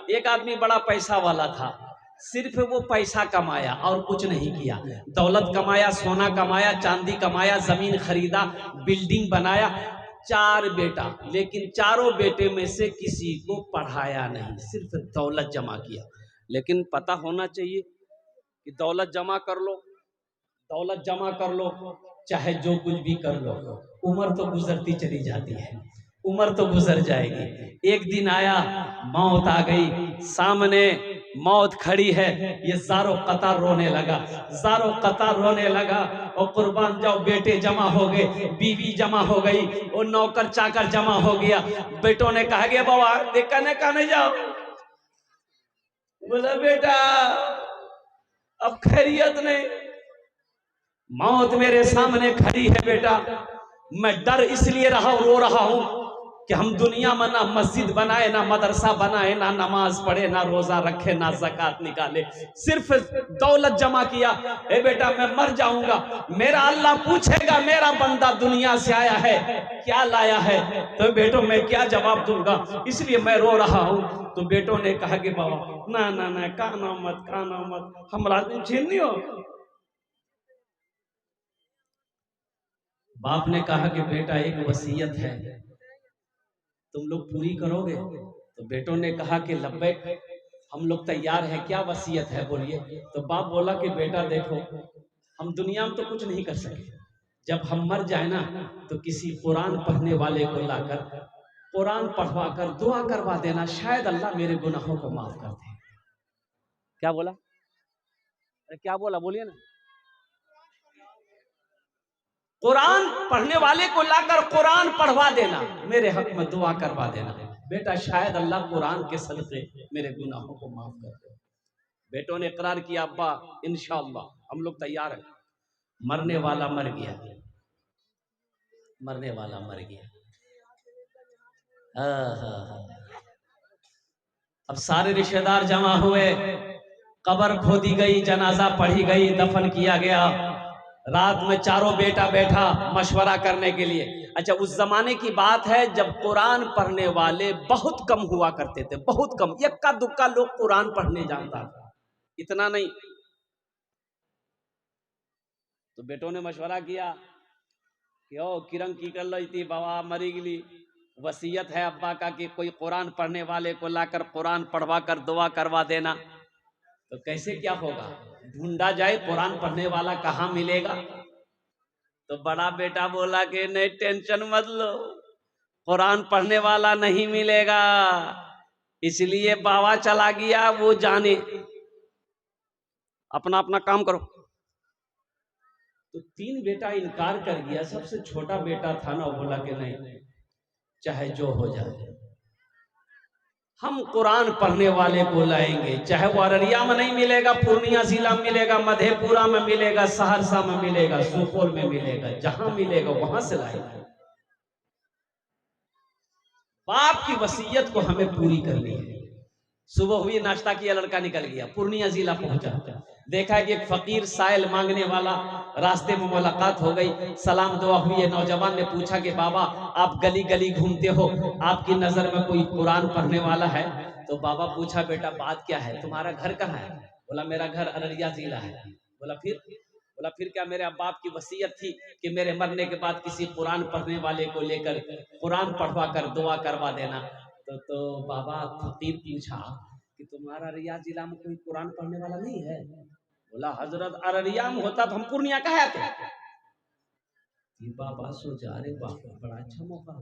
एक आदमी बड़ा पैसा वाला था, सिर्फ वो पैसा कमाया और कुछ नहीं किया। दौलत कमाया, सोना कमाया, चांदी कमाया, जमीन खरीदा, बिल्डिंग बनाया, 4 बेटा, लेकिन चारों बेटे में से किसी को पढ़ाया नहीं, सिर्फ दौलत जमा किया। लेकिन पता होना चाहिए कि दौलत जमा कर लो, दौलत जमा कर लो, चाहे जो कुछ भी कर लो, उम्र तो गुजरती चली जाती है, उम्र तो गुजर जाएगी। एक दिन आया, मौत आ गई, सामने मौत खड़ी है, ये ज़ारो कतार रोने लगा, ज़ारो कतार रोने लगा। और कुर्बान जाओ, बेटे जमा हो गए, बीवी जमा हो गई, और नौकर चाकर जमा हो गया। बेटों ने कहा कि बाबा देखने कहने जाओ। बोला बेटा अब खैरियत नहीं, मौत मेरे सामने खड़ी है बेटा, मैं डर इसलिए रो रहा हूं कि हम दुनिया में ना मस्जिद बनाए, ना मदरसा बनाए, ना नमाज पढ़े, ना रोजा रखे, ना ज़कात निकाले, सिर्फ दौलत जमा किया। ए बेटा मैं मर जाऊंगा, मेरा अल्लाह पूछेगा मेरा बंदा दुनिया से आया है क्या लाया है, तो बेटों मैं क्या जवाब दूंगा, इसलिए मैं रो रहा हूं। तो बेटों ने कहा कि बाबा ना ना ना, काना मत, हमारा छीन नहीं हो। बाप ने कहा कि बेटा एक वसीयत है, तुम लोग पूरी करोगे? तो बेटों ने कहा कि लब्बैक, हम लोग तैयार हैं, क्या वसीयत है बोलिए। तो बाप बोला कि बेटा देखो, हम दुनिया में तो कुछ नहीं कर सके, जब हम मर जाए ना तो किसी कुरान पढ़ने वाले को लाकर कुरान पढ़वा कर दुआ करवा देना, शायद अल्लाह मेरे गुनाहों को माफ कर दे। क्या बोला? अरे क्या बोला, बोलिए ना। कुरान पढ़ने वाले को लाकर कुरान पढ़वा देना, मेरे हक में दुआ करवा देना, बेटा शायद अल्लाह कुरान के सदक़े मेरे गुनाहों को माफ कर दे। बेटों ने इकरार किया, अब्बा इंशाअल्लाह हम लोग तैयार हैं। मरने वाला मर गया, मरने वाला मर गया। अब सारे रिश्तेदार जमा हुए, कब्र खोदी गई, जनाजा पढ़ी गई, दफन किया गया। रात में चारों बेटा बैठा मशवरा करने के लिए। अच्छा, उस जमाने की बात है जब कुरान पढ़ने वाले बहुत कम हुआ करते थे, बहुत कम, इक्का दुक्का लोग कुरान पढ़ने जानता था, इतना नहीं। तो बेटों ने मशवरा किया कि ओ किरण की कर ली थी, बाबा मरी गली, वसीयत है अब्बा का कि कोई कुरान पढ़ने वाले को लाकर कुरान पढ़वा कर दुआ करवा देना। तो कैसे क्या होगा, ढूंढा जाए कुरान पढ़ने वाला कहाँ मिलेगा। तो बड़ा बेटा बोला कि नहीं टेंशन मत लो, कुरान पढ़ने वाला नहीं मिलेगा, इसलिए बाबा चला गया, वो जाने, अपना अपना काम करो। तो 3 बेटा इनकार कर गया, सबसे छोटा बेटा था ना, बोला कि नहीं, चाहे जो हो जाए हम कुरान पढ़ने वाले को लाएंगे, चाहे वो अररिया में नहीं मिलेगा, पूर्णिया जिला में मिलेगा, मधेपुरा में मिलेगा, सहरसा में मिलेगा, सुपौल में मिलेगा, जहां मिलेगा वहां से लाएंगे। बाप की वसीयत को हमें पूरी करनी है। सुबह हुई, नाश्ता किया, लड़का निकल गया, पूर्णिया जिला पहुंचा, देखा कि एक फकीर साइल मांगने वाला, रास्ते में मुलाकात हो गई, सलाम दुआ हुई। नौजवान ने पूछा कि बाबा आप गली गली घूमते हो, आपकी नजर में कोई कुरान पढ़ने वाला है? तो बाबा पूछा बेटा बात क्या है, तुम्हारा घर कहाँ है? बोला मेरा घर अररिया जिला है। बोला फिर क्या, मेरे बाप की वसीयत थी कि मेरे मरने के बाद किसी कुरान पढ़ने वाले को लेकर कुरान पढ़वा कर दुआ करवा देना। तो बाबा फकीर पूछा कि तुम्हारा अररिया जिला में कोई कुरान पढ़ने वाला नहीं है? बोला हजरत अररिया में होता तो हम पूर्णिया कहाँ आते। बाबा सोचा अरे बाबा बड़ा अच्छा मौका,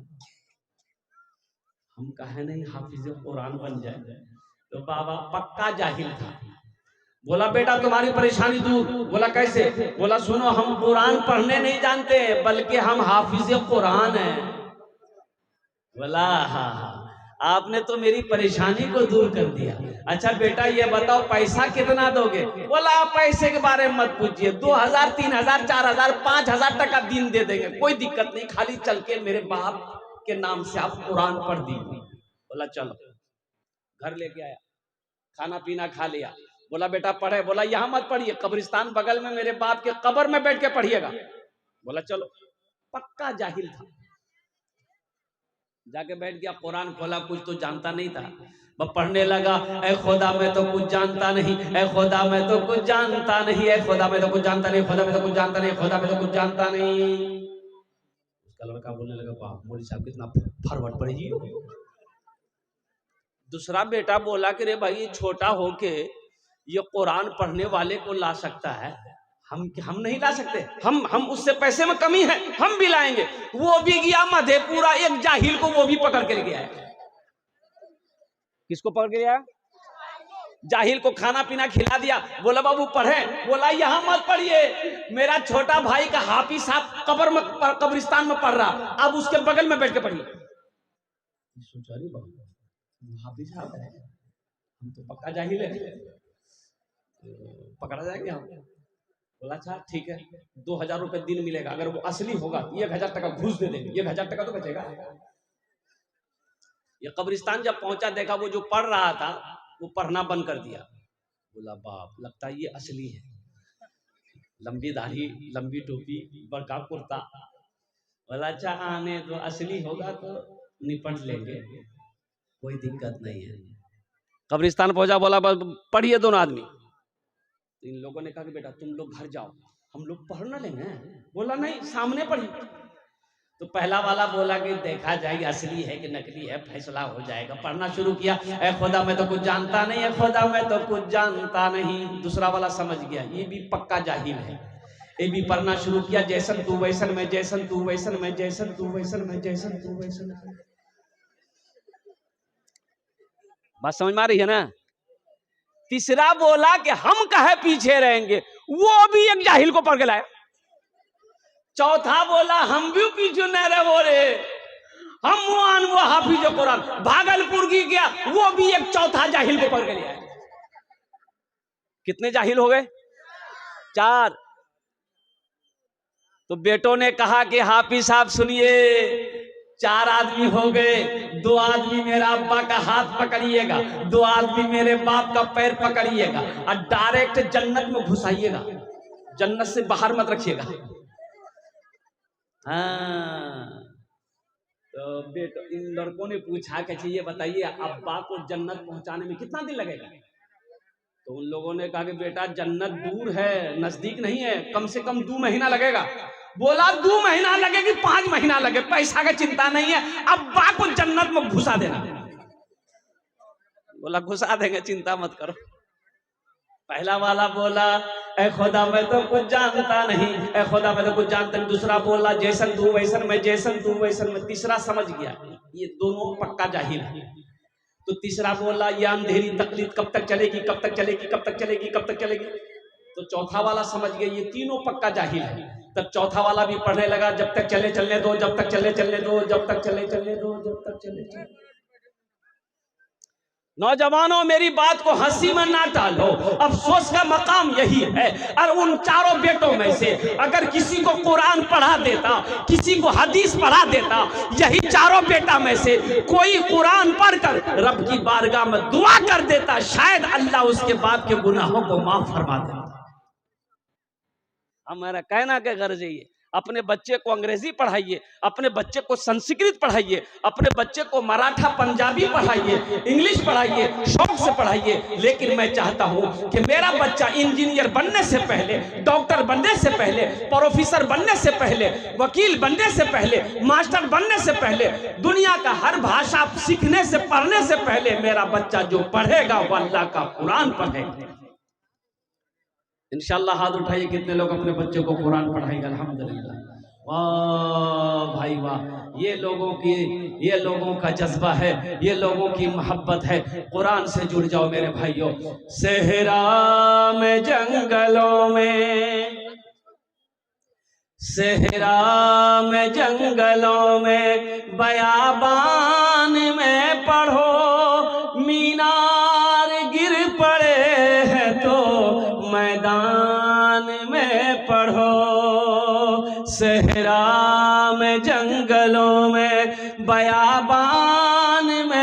हम कहे नहीं हाफिज कुरान बन जाए। तो बाबा पक्का जाहिल था, बोला बेटा तुम्हारी परेशानी दूर। बोला कैसे? बोला सुनो, हम कुरान पढ़ने नहीं जानते बल्कि हम हाफिज कुरान हैं। बोला हाँ, आपने तो मेरी परेशानी को दूर कर दिया। अच्छा बेटा ये बताओ पैसा कितना दोगे? बोला आप पैसे के बारे में मत पूछिए, 2000 3000 4000 5000 टका दिन दे देंगे, कोई दिक्कत नहीं, खाली चल के मेरे बाप के नाम से आप कुरान पढ़ दीजिए। बोला चलो, घर लेके आया, खाना पीना खा लिया। बोला बेटा पढ़े? बोला यहाँ मत पढ़िए, कब्रिस्तान बगल में मेरे बाप के कब्र में बैठ के पढ़िएगा। बोला चलो। पक्का जाहिल था, जाके बैठ गया, कुरान खोला, कुछ तो जानता नहीं था। वह पढ़ने लगा, ऐ खुदा मैं तो कुछ जानता नहीं, ऐ खुदा मैं तो कुछ जानता नहीं, ऐ खुदा मैं तो कुछ जानता नहीं, खुदा मैं तो कुछ जानता नहीं, खुदा मैं तो कुछ जानता नहीं। उसका लड़का बोलने लगा, वाह मौलवी साहब कितना फॉरवर्ड पड़े जी। दूसरा बेटा बोला कि रे भाई ये छोटा होके ये कुरान पढ़ने वाले को ला सकता है, हम नहीं ला सकते, हम उससे पैसे में कमी है, हम भी लाएंगे। वो भी गया मधेपुरा, एक जाहिल को वो भी पकड़ के गया है। किसको पकड़ के गया? जाहिल को खाना पीना खिला दिया, बोला बाबू पढ़े, बोला यहां मत पढ़िए, मेरा छोटा भाई का हाफिज साहब कब्रिस्तान में पढ़ रहा, अब उसके बगल में बैठ के पढ़िए। सोचा रे बाबू हाफिज साहब है, हम तो पक्का जाहिल है, पकड़ा जाएंगे हम। बोला अच्छा ठीक है, 2000 रुपए दिन मिलेगा, अगर वो असली होगा 1000 टका घूस दे देंगे, 1000 टका तो बचेगा। ये कब्रिस्तान जब पहुंचा, देखा वो जो पढ़ रहा था वो पढ़ना बंद कर दिया। बोला बाप लगता है ये असली है, लंबी दाढ़ी, लंबी टोपी, बड़का कुर्ता। बोला अच्छा आने तो असली होगा तो निपट लेंगे, कोई दिक्कत नहीं है। कब्रिस्तान पहुंचा, बोला पढ़िए दोनों आदमी। तो इन लोगों ने कहा कि बेटा तुम लोग घर जाओ, हम लोग पढ़ ना लेंगे। बोला नहीं सामने पढ़िए। तो पहला वाला बोला कि देखा जाएगी असली है कि नकली है, फैसला हो जाएगा। पढ़ना शुरू किया, ऐ खुदा मैं तो कुछ जानता नहीं, ऐ खुदा मैं तो कुछ जानता नहीं। दूसरा वाला समझ गया ये भी पक्का जाहिल है, ये भी पढ़ना शुरू किया, जैसन तू वैसन में, जैसन तू वैसन में, जैसन तू वैसन में, जैसन तू वैसन में। बात समझ में आ रही है ना? तीसरा बोला कि हम कहे पीछे रहेंगे, वो भी एक जाहिल को पढ़ के लाया। चौथा बोला हम भी पीछे न रहो रे, हम वो हाफिज कुरान भागलपुर की गया, वो भी एक चौथा जाहिल को पढ़ के लिया। कितने जाहिल हो गए? 4। तो बेटों ने कहा कि हाफिज साहब सुनिए, 4 आदमी हो गए, 2 आदमी मेरा अब्बा का हाथ पकड़िएगा, 2 आदमी मेरे बाप का पैर पकड़िएगा और डायरेक्ट जन्नत में घुसाइएगा, जन्नत से बाहर मत रखिएगा। हाँ तो बेटो इन लड़कों ने पूछा कि ये बताइए अब्बा को जन्नत पहुंचाने में कितना दिन लगेगा? तो उन लोगों ने कहा कि बेटा जन्नत दूर है, नजदीक नहीं है, कम से कम 2 महीना लगेगा। बोला 2 महीना लगे कि 5 महीना लगे, पैसा का चिंता नहीं है, अब्बा को जन्नत में घुसा देना। बोला घुसा देंगे, चिंता मत करो। पहला वाला बोला ऐ खुदा मैं तो कुछ जानता नहीं, ऐ खुदा मैं तो कुछ जानता नहीं। दूसरा बोला जैसन तू वैसन में, जैसन तू वैसन में। तीसरा समझ गया ये दोनों पक्का जाहिल है। तो तीसरा बोला ये अंधेरी तकलीफ कब तक चलेगी, कब तक चलेगी, कब तक चलेगी, कब तक चलेगी। तो चौथा वाला समझ गया ये तीनों पक्का जाहिल है। तब चौथा वाला भी पढ़ने लगा, जब तक चले चलने दो, जब तक चले चलने दो, जब तक चले चलने दो, जब तक चले चलने दो। नौजवानों मेरी बात को हंसी में ना टालो, अफसोस का मकाम यही है। और उन चारों बेटों में से अगर किसी को कुरान पढ़ा देता, किसी को हदीस पढ़ा देता, यही चारों बेटा में से कोई कुरान पढ़कर रब की बारगाह में दुआ कर देता, शायद अल्लाह उसके बाप के गुनाहों को माफ फरमा देता। हमारा कहना क्या गर्ज है, ये अपने बच्चे को अंग्रेजी पढ़ाइए, अपने बच्चे को संस्कृत पढ़ाइए, अपने बच्चे को मराठा पंजाबी पढ़ाइए, इंग्लिश पढ़ाइए, शौक से पढ़ाइए। लेकिन मैं चाहता हूं कि मेरा बच्चा इंजीनियर बनने से पहले, डॉक्टर बनने से पहले, प्रोफेसर बनने से पहले, वकील बनने से पहले, मास्टर बनने से पहले, दुनिया का हर भाषा सीखने से, पढ़ने से पहले मेरा बच्चा जो पढ़ेगा वो अल्लाह का कुरान पढ़ेगा। इंशाअल्लाह हाथ उठाइए कितने लोग अपने बच्चों को कुरान पढ़ाएंगे। अल्हम्दुलिल्लाह, वाह भाई वाह, ये लोगों का जज्बा है, ये लोगों की मोहब्बत है। कुरान से जुड़ जाओ मेरे भाइयों। सहरा में जंगलों में, सहरा में जंगलों में, बयाबान में पढ़ो, मीनार गिर पड़े हैं तो मैदान में पढ़ो। सहरा में जंगलों में, बयाबान में